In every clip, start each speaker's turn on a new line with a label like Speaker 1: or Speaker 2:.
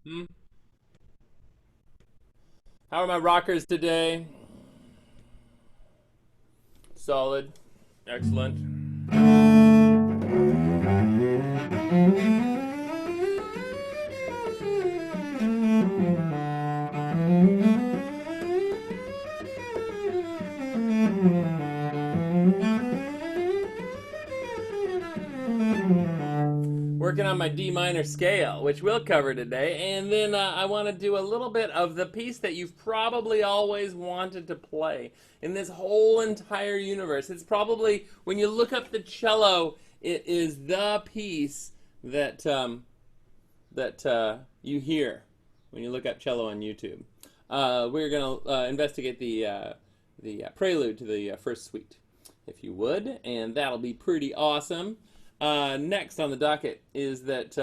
Speaker 1: Hmm. How are my rockers today? Solid. Excellent. Working on my D minor scale, which we'll cover today. And then I want to do a little bit of the piece that you've probably always wanted to play in this whole entire universe. It's probably, when you look up the cello, it is the piece that you hear when you look up cello on YouTube. We're going to investigate the prelude to the first suite, if you would, and that'll be pretty awesome. Next on the docket is that,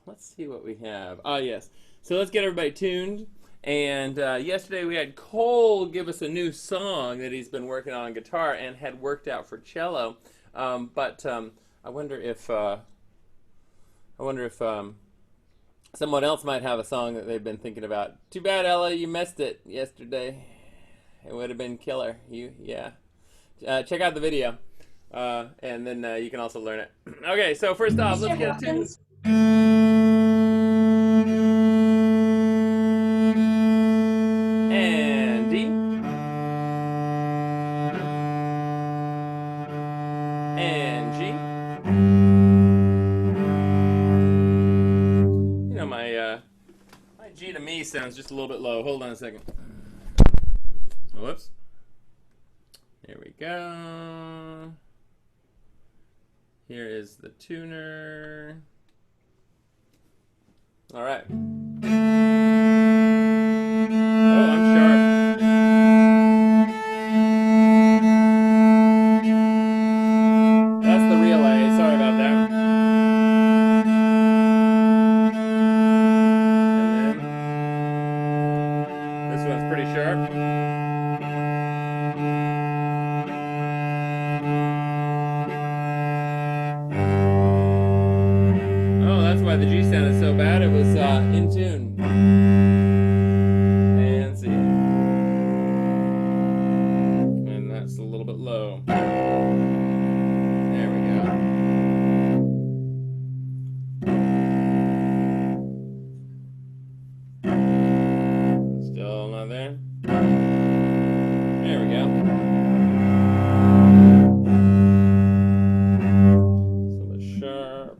Speaker 1: let's see what we have. Ah, yes. So let's get everybody tuned. And yesterday we had Cole give us a new song that he's been working on guitar and had worked out for cello. But I wonder if someone else might have a song that they've been thinking about. Too bad, Ella, you missed it yesterday. It would have been killer. Yeah. Check out the video. And then you can also learn it. Okay, so first off, let's
Speaker 2: Mr.
Speaker 1: get to
Speaker 2: Hawkins,
Speaker 1: and D and G. You know my G to me sounds just a little bit low. Hold on a second. Whoops. Here we go. Here is the tuner. All right. Oh, I'm sharp. That's the real A. Sorry about that. And then this one's pretty sharp. Oh, that's why the G sounded so bad. It was in tune. And C. And that's a little bit low. There we go. Still not there. There we go. It's a little bit sharp.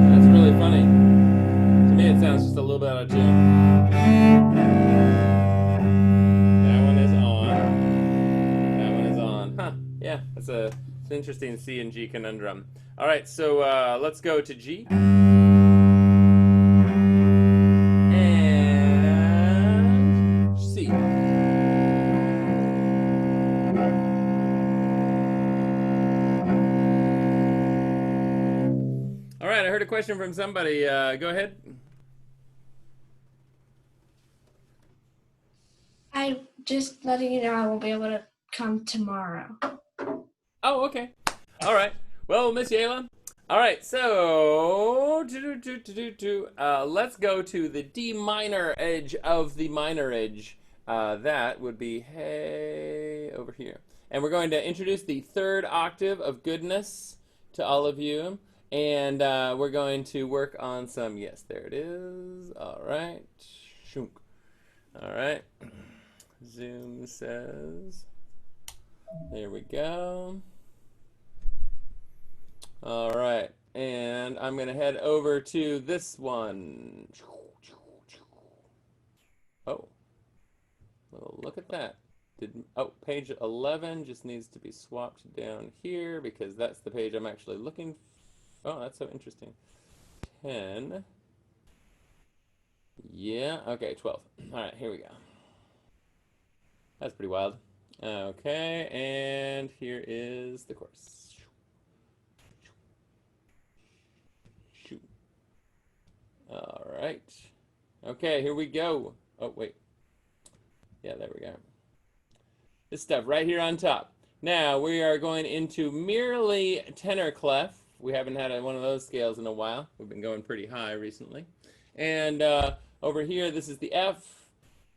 Speaker 1: That's really funny. To me, it sounds just a little bit out of tune. That one is on. That one is on. Huh. Yeah, it's an interesting C and G conundrum. All right, so let's go to G. And C. All right, I heard a question from somebody. Go ahead.
Speaker 2: I just letting you know I won't be able to come tomorrow.
Speaker 1: Oh, okay. All right. Well, we'll miss you, Ayla. All right, so let's go to the D minor edge of the minor edge. That would be hey over here. And we're going to introduce the third octave of goodness to all of you. And we're going to work on some, yes, there it is. All right. Shunk. All right. Zoom says, there we go. All right, and I'm gonna head over to this one. Oh, well, look at that. Page 11 just needs to be swapped down here because that's the page I'm actually looking for. Oh, that's so interesting. 10. Yeah, okay, 12. All right, here we go. That's pretty wild. Okay, and here is the course. Shoot. All right. Okay, here we go. Oh, wait. Yeah, there we go. This stuff right here on top. Now we are going into merely tenor clef. We haven't had one of those scales in a while. We've been going pretty high recently. And over here, this is the F.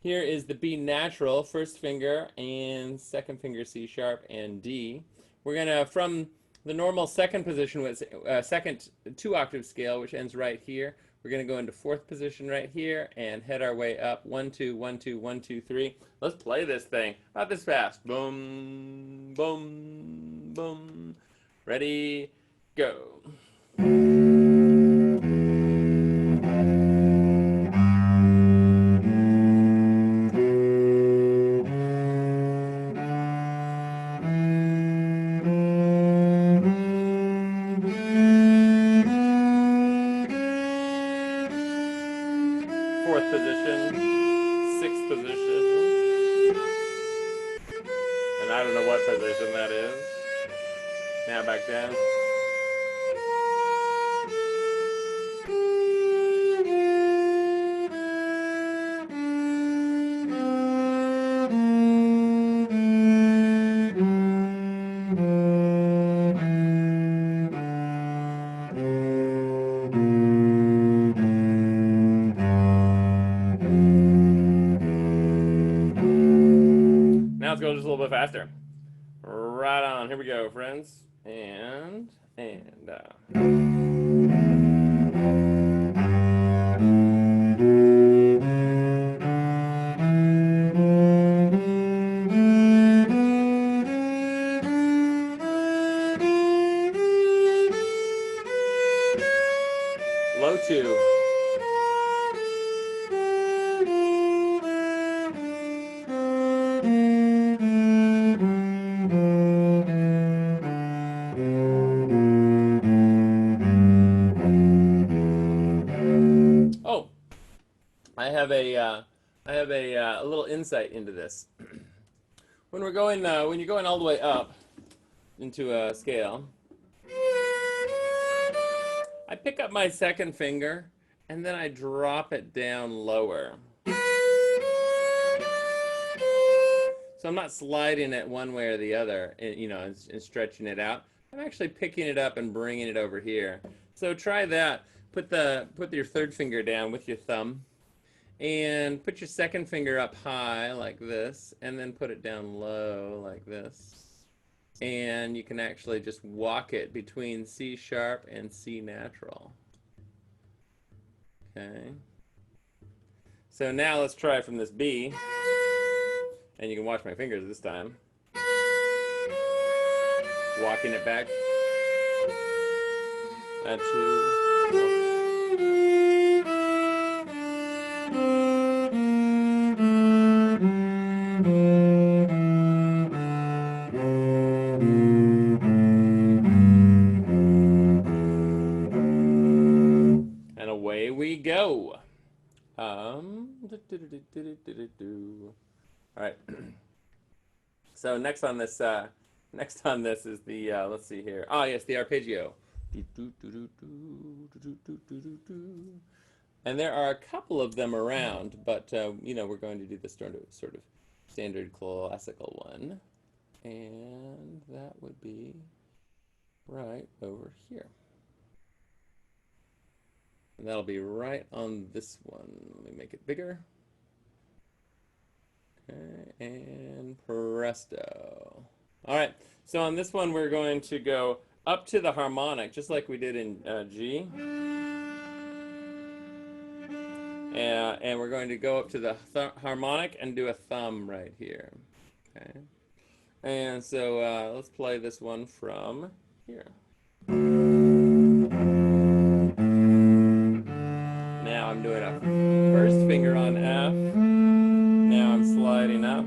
Speaker 1: Here is the B natural, first finger and second finger C sharp and D. We're gonna, from the normal second position, with second 2-octave scale, which ends right here, we're gonna go into fourth position right here and head our way up. 1, 2, 1, 2, 1, 2, 3. Let's play this thing. Not this fast. Boom, boom, boom. Ready, go. Fourth position, sixth position, and I don't know what position that is. Now back down. Now let's go just a little bit faster. Right on. Here we go, friends. And. Low 2. Oh, I have a little insight into this. When you're going all the way up into a scale, I pick up my second finger and then I drop it down lower. So I'm not sliding it one way or the other, and stretching it out. I'm actually picking it up and bringing it over here. So try that. Put your third finger down with your thumb, and put your second finger up high like this, and then put it down low like this. And you can actually just walk it between C sharp and C natural. Okay. So now let's try from this B. And you can watch my fingers this time. Walking it back. And 2. And away we go. All right. So next on this is the let's see here. Oh yes, the arpeggio. And there are a couple of them around, but we're going to do the sort of standard classical one, and that would be right over here. And that'll be right on this one. Let me make it bigger. Okay, and presto. All right, so on this one we're going to go up to the harmonic, just like we did in G. And we're going to go up to the harmonic and do a thumb right here. Okay. And so let's play this one from here. Now I'm doing a first finger on F. Now I'm sliding up.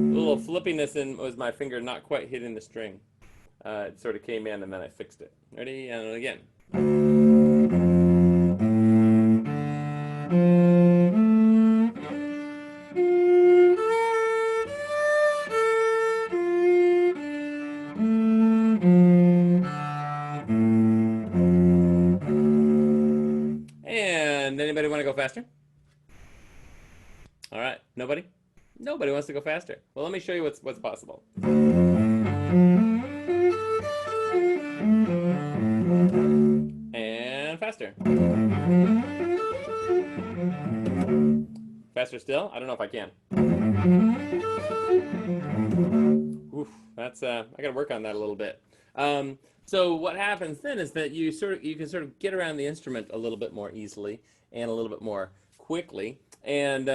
Speaker 1: A little flippiness was my finger not quite hitting the string. It sort of came in and then I fixed it. Ready? And again. go faster? All right, nobody? Nobody wants to go faster. Well, let me show you what's possible. And faster. Faster still? I don't know if I can. Oof, that's I got to work on that a little bit. So what happens then is that you can sort of get around the instrument a little bit more easily and a little bit more quickly. And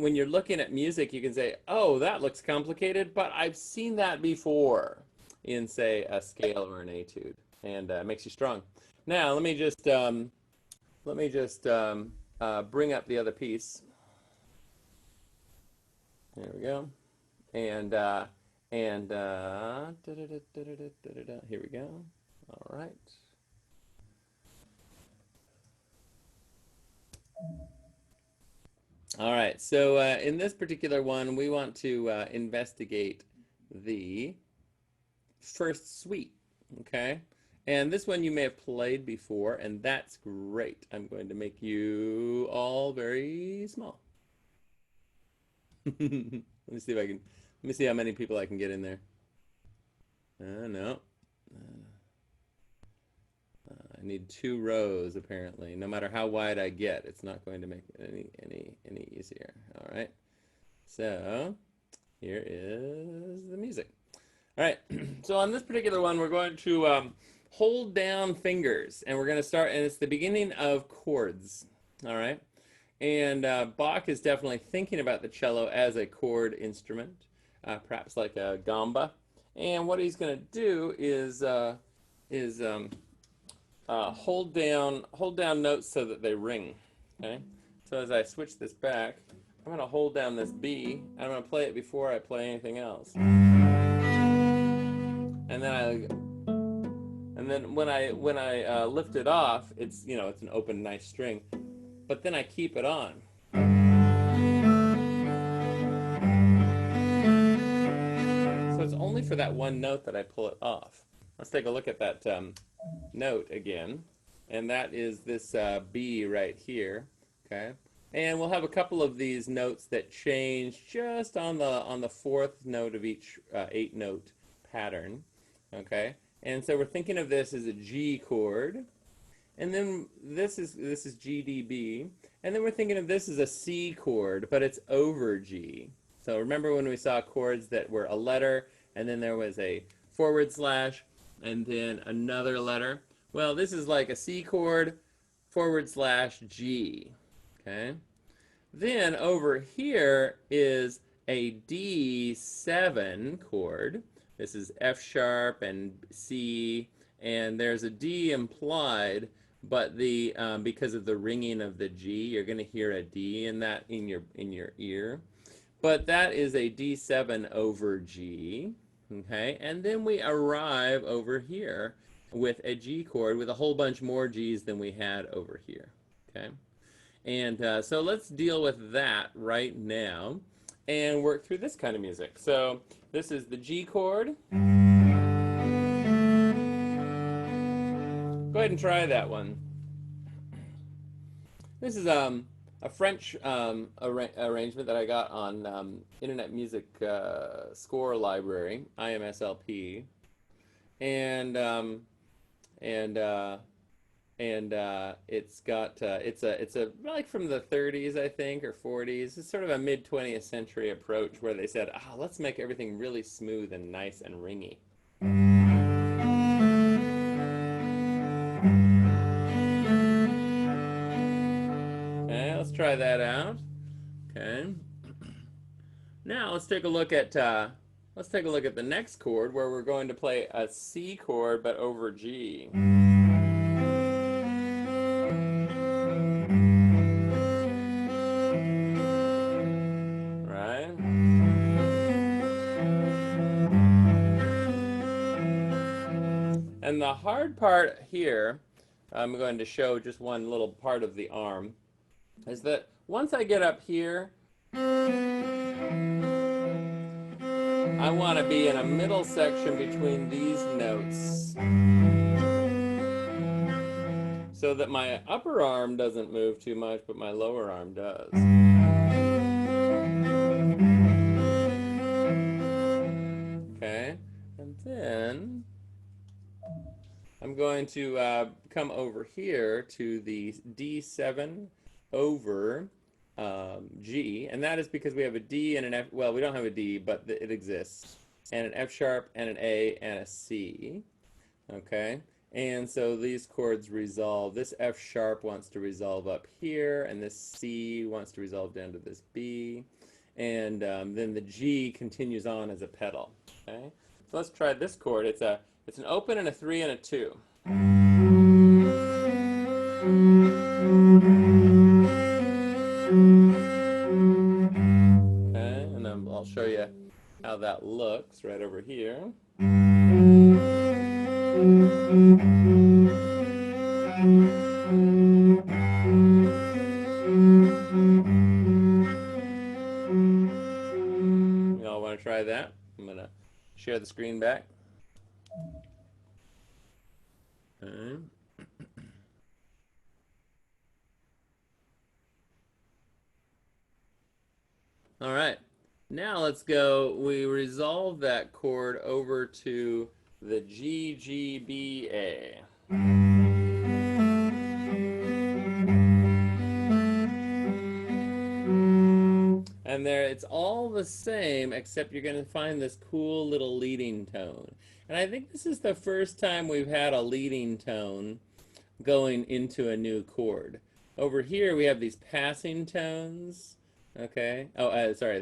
Speaker 1: when you're looking at music, you can say, "Oh, that looks complicated, but I've seen that before," in say a scale or an etude, and it makes you strong. Now let me just bring up the other piece. There we go. And here we go. All right. All right. So in this particular one, we want to investigate the first suite. Okay. And this one you may have played before, and that's great. I'm going to make you all very small. Let me see if I can. Let me see how many people I can get in there. No. I need 2 rows apparently. No matter how wide I get, it's not going to make it any easier. All right. So here is the music. All right. So on this particular one, we're going to hold down fingers, and we're going to start, and it's the beginning of chords. All right. And Bach is definitely thinking about the cello as a chord instrument, perhaps like a gamba. And what he's going to do is hold down notes so that they ring. Okay. So as I switch this back, I'm going to hold down this B, and I'm going to play it before I play anything else. And then when I lift it off, it's it's an open nice string. But then I keep it on. So it's only for that one note that I pull it off. Let's take a look at that note again. And that is this B right here. Okay. And we'll have a couple of these notes that change just on the 4th note of each 8-note pattern. Okay. And so we're thinking of this as a G chord. And then this is GDB, and then we're thinking of this as a C chord, but it's over G. So remember when we saw chords that were a letter, and then there was a /, and then another letter? Well, this is like a C chord /G. Okay. Then over here is a D7 chord. This is F sharp and C, and there's a D implied. But the because of the ringing of the G, you're going to hear a D in that in your ear. But that is a D7 over G, okay? And then we arrive over here with a G chord with a whole bunch more G's than we had over here, okay? And so let's deal with that right now and work through this kind of music. So this is the G chord. Go ahead and try that one. This is a French arrangement that I got on Internet Music Score Library, IMSLP, and it's got it's a like from the 30s, I think, or 40s. It's sort of a mid 20th century approach where they said, let's make everything really smooth and nice and ringy. Okay, let's try that out. Okay. Now let's take a look at the next chord where we're going to play a C chord but over G. Right? And the hard part here, I'm going to show just one little part of the arm, is that once I get up here, I want to be in a middle section between these notes. so that my upper arm doesn't move too much, but my lower arm does. Okay, and then I'm going to come over here to the D7 over G, and that is because we have a D and an F. Well, we don't have a D, but it exists, and an F sharp and an A and a C. Okay, and so these chords resolve. This F sharp wants to resolve up here, and this C wants to resolve down to this B, and then the G continues on as a pedal. Okay, so let's try this chord. It's an open and a 3 and a 2. Okay, and then I'll show you how that looks right over here. You all want to try that? I'm going to share the screen back. Okay. All right. Now let's go. We resolve that chord over to the G, G, B, A. And there, it's all the same, except you're going to find this cool little leading tone. And I think this is the first time we've had a leading tone going into a new chord. Over here, we have these passing tones. Okay. Oh, sorry.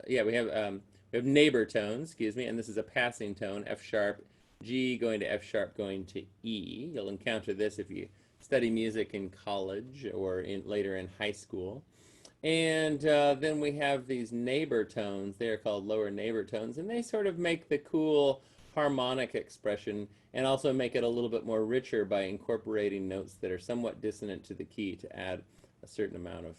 Speaker 1: Yeah. We have neighbor tones. Excuse me. And this is a passing tone: F sharp, G going to F sharp, going to E. You'll encounter this if you study music in college or later in high school. And then we have these neighbor tones. They are called lower neighbor tones, and they sort of make the cool harmonic expression and also make it a little bit more richer by incorporating notes that are somewhat dissonant to the key to add a certain amount of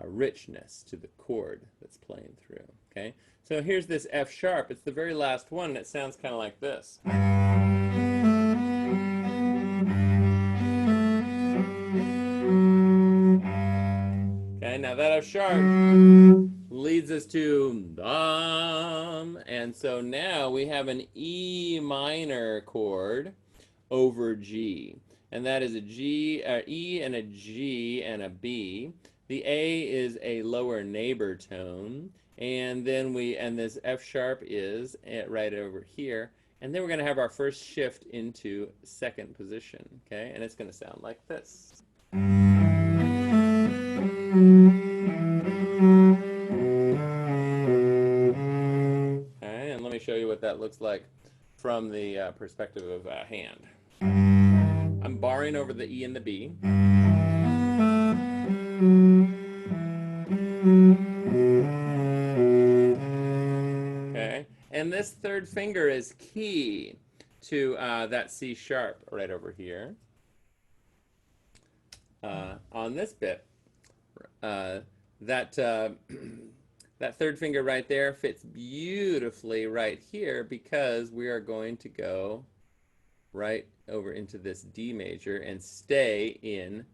Speaker 1: richness to the chord that's playing through. Okay, so here's this F sharp. It's the very last one, and it sounds kind of like this. Okay, now that F sharp leads us to and so now we have an E minor chord over G, and that is a G, E and a G and a B. The A is a lower neighbor tone, and then this F sharp is right over here, and then we're going to have our first shift into second position. Okay, and it's going to sound like this. Okay, and let me show you what that looks like from the perspective of a hand. I'm barring over the E and the B. Okay, and this third finger is key to that C sharp right over here. On this bit, that third finger right there fits beautifully right here because we are going to go right over into this D major and stay in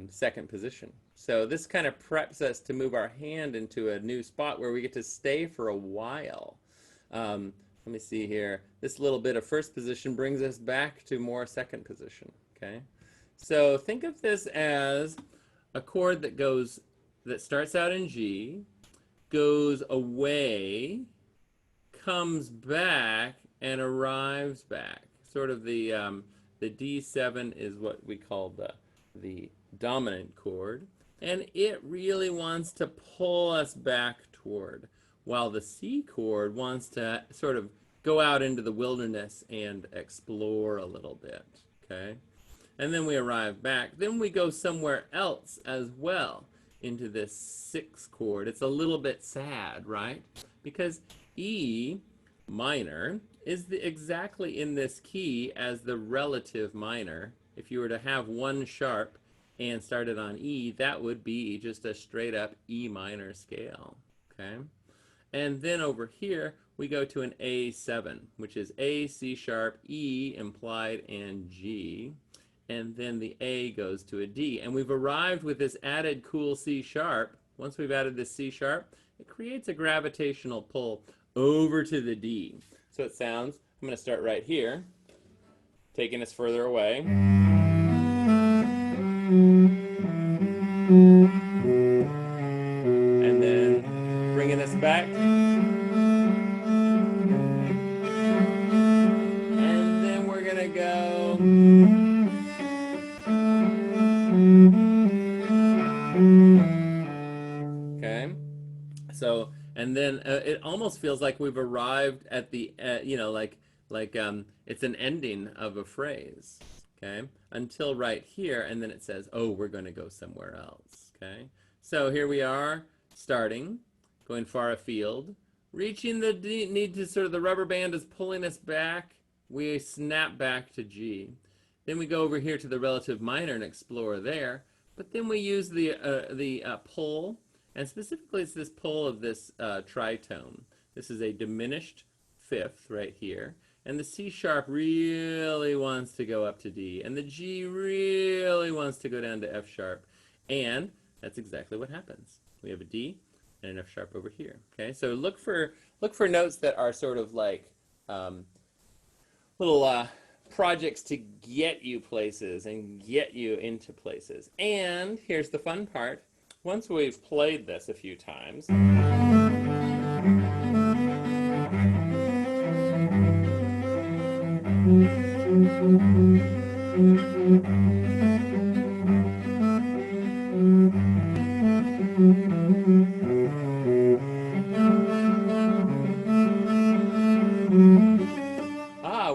Speaker 1: second position. So this kind of preps us to move our hand into a new spot where we get to stay for a while. Let me see here. This little bit of first position brings us back to more second position. Okay, so think of this as a chord that starts out in G, goes away, comes back, and arrives back. Sort of the D7 is what we call the dominant chord, and it really wants to pull us back toward, while the C chord wants to sort of go out into the wilderness and explore a little bit. Okay, and then we arrive back. Then we go somewhere else as well into this 6 chord. It's a little bit sad, right? Because E minor is exactly in this key as the relative minor. If you were to have one sharp and started on E, that would be just a straight up E minor scale. Okay, and then over here we go to an A7, which is A, C sharp, E implied, and G. and then the A goes to a D. And we've arrived with this added cool C sharp. Once we've added this C sharp, it creates a gravitational pull over to the D. So it sounds, I'm going to start right here, taking us further away. And then bringing us back. And then we're going to go. Okay. So, and then it almost feels like we've arrived at the, like it's an ending of a phrase. Okay. Until right here, and then it says, oh, we're going to go somewhere else. Okay. So here we are, starting, going far afield, reaching the D, need to sort of, the rubber band is pulling us back. We snap back to G. Then we go over here to the relative minor and explore there. But then we use the pull, and specifically it's this pull of this tritone. This is a diminished fifth right here. And the C sharp really wants to go up to D. And the G really wants to go down to F sharp. And that's exactly what happens. We have a D and an F sharp over here. Okay, so look for notes that are sort of like little projects to get you places and get you into places. And here's the fun part. Once we've played this a few times,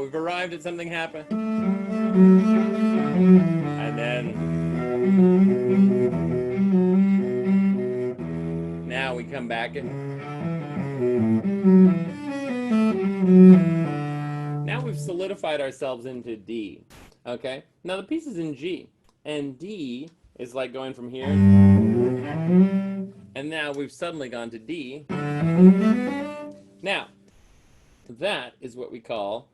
Speaker 1: we've arrived at something happen. And then now we come back and now we've solidified ourselves into D. Okay? Now the piece is in G. And D is like going from here. And now we've suddenly gone to D. Now, that is what we call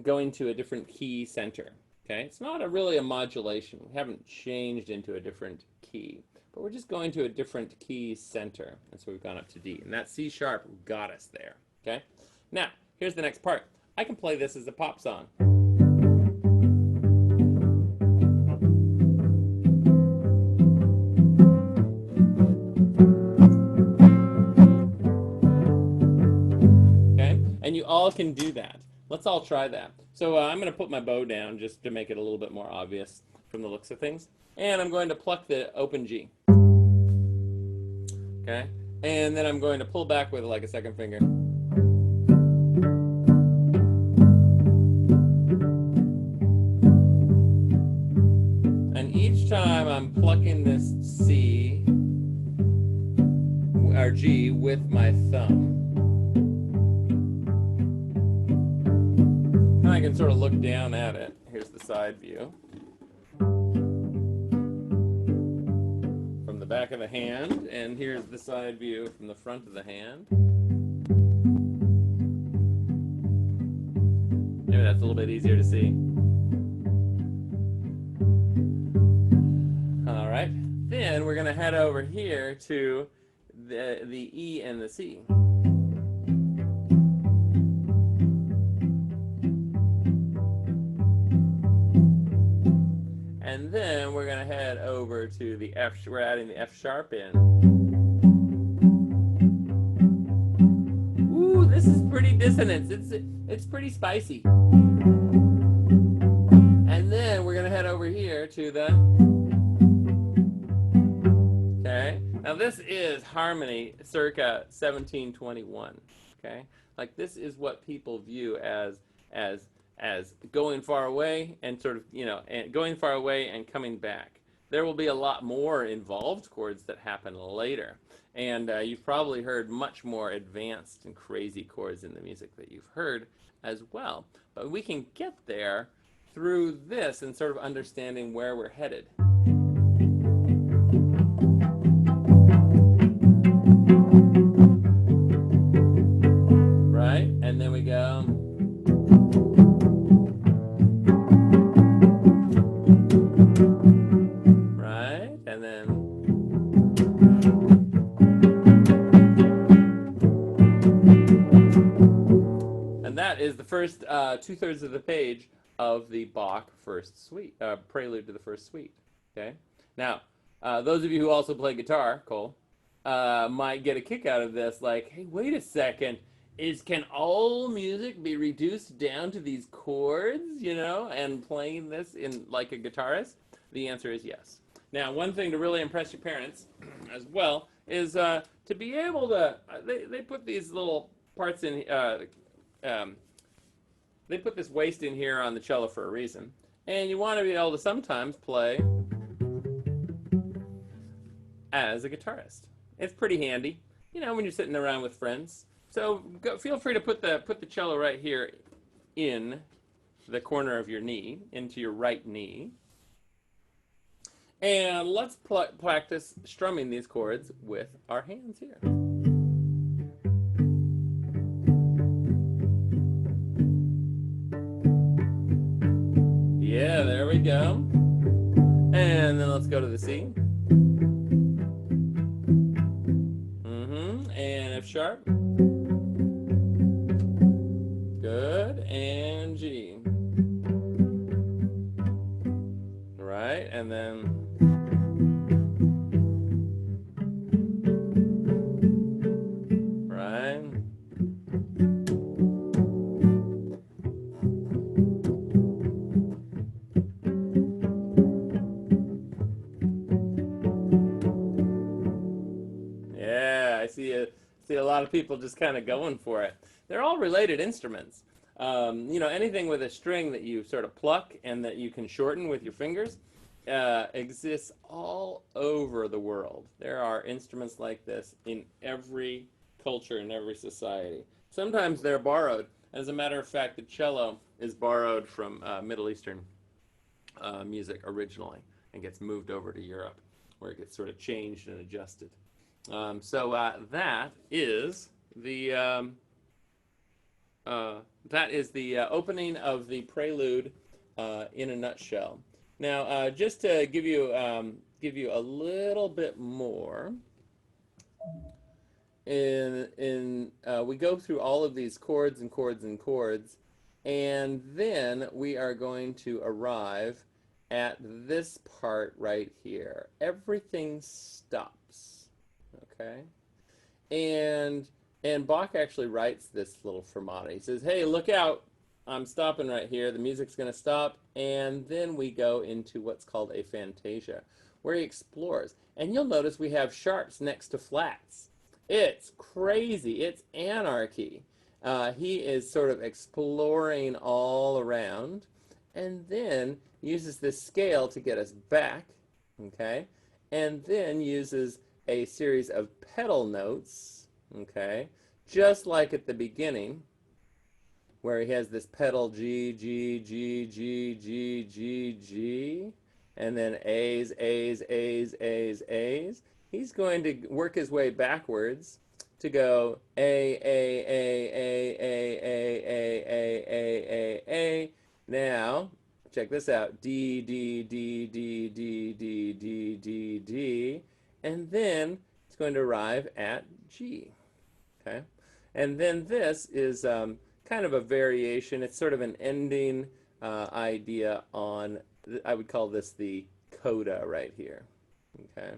Speaker 1: going to a different key center. Okay? It's not really a modulation. We haven't changed into a different key. But we're just going to a different key center. And so we've gone up to D. And that C sharp got us there. Okay? Now, here's the next part. I can play this as a pop song. Okay? And you all can do that. Let's all try that. So I'm going to put my bow down just to make it a little bit more obvious from the looks of things. And I'm going to pluck the open G. Okay? And then I'm going to pull back with like a second finger. And each time I'm plucking this C or G with my thumb. And I can sort of look down at it. Here's the side view. From the back of the hand, and here's the side view from the front of the hand. Maybe that's a little bit easier to see. All right. Then we're going to head over here to the E and the C. And then we're going to head over to the F. We're adding the F sharp in. Ooh, this is pretty dissonance. It's pretty spicy. And then we're going to head over here to the... Okay? Now this is harmony circa 1721. Okay? Like this is what people view as going far away and sort of, and going far away and coming back. There will be a lot more involved chords that happen later. And you've probably heard much more advanced and crazy chords in the music that you've heard as well. But we can get there through this and sort of understanding where we're headed. Right? And then we go... first 2/3 of the page of the Bach First Suite, Prelude to the First Suite. Okay. Now, those of you who also play guitar, Cole, might get a kick out of this. Like, hey, wait a second. Can all music be reduced down to these chords, and playing this in like a guitarist? The answer is yes. Now, one thing to really impress your parents as well is to be able to. They put these little parts in. They put this waist in here on the cello for a reason, and you want to be able to sometimes play as a guitarist. It's pretty handy, when you're sitting around with friends. So feel free to put the cello right here in the corner of your knee, into your right knee. And let's practice strumming these chords with our hands here. Yeah, there we go. And then let's go to the C. And F sharp. Good. And G. Right, and then right. Yeah, I see a lot of people just kind of going for it. They're all related instruments. Anything with a string that you sort of pluck and that you can shorten with your fingers exists all over the world. There are instruments like this in every culture, in every society. Sometimes they're borrowed. As a matter of fact, the cello is borrowed from Middle Eastern music originally and gets moved over to Europe, where it gets sort of changed and adjusted. So that is the opening of the prelude in a nutshell. Now, just to give you a little bit more, we go through all of these chords and chords and chords, and then we are going to arrive at this part right here. Everything stops. Okay, and Bach actually writes this little fermata. He says, hey, look out, I'm stopping right here, the music's going to stop, and then we go into what's called a fantasia, where he explores. And you'll notice we have sharps next to flats. It's crazy, it's anarchy. He is sort of exploring all around, and then uses this scale to get us back, okay, and then uses a series of pedal notes, okay, just like at the beginning, where he has this pedal G, G, G, G, G, G, G, and then A's, A's, A's, A's, A's. He's going to work his way backwards to go A, A, A, A, A, A, A, A, A, A. Now, check this out. D, D, D, D, D, D, D, D, D. And then it's going to arrive at G, okay? And then this is kind of a variation. It's sort of an ending idea on, I would call this the coda right here, okay?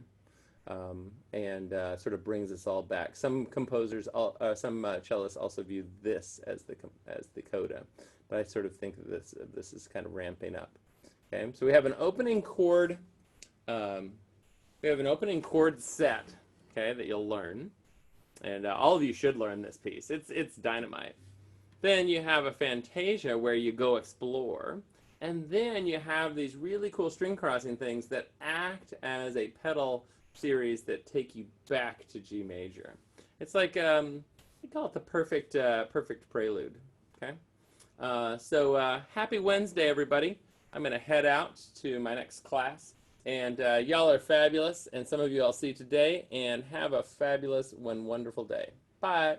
Speaker 1: And sort of brings us all back. Some composers, some cellists also view this as the coda, but I sort of think that this is kind of ramping up. Okay, so we have an opening chord. We have an opening chord set, okay, that you'll learn, and all of you should learn this piece. It's dynamite. Then you have a fantasia where you go explore, and then you have these really cool string crossing things that act as a pedal series that take you back to G major. It's like we call it the perfect prelude. Okay, so happy Wednesday, everybody. I'm going to head out to my next class. And y'all are fabulous, and some of you I'll see today, and have a fabulous and wonderful day. Bye.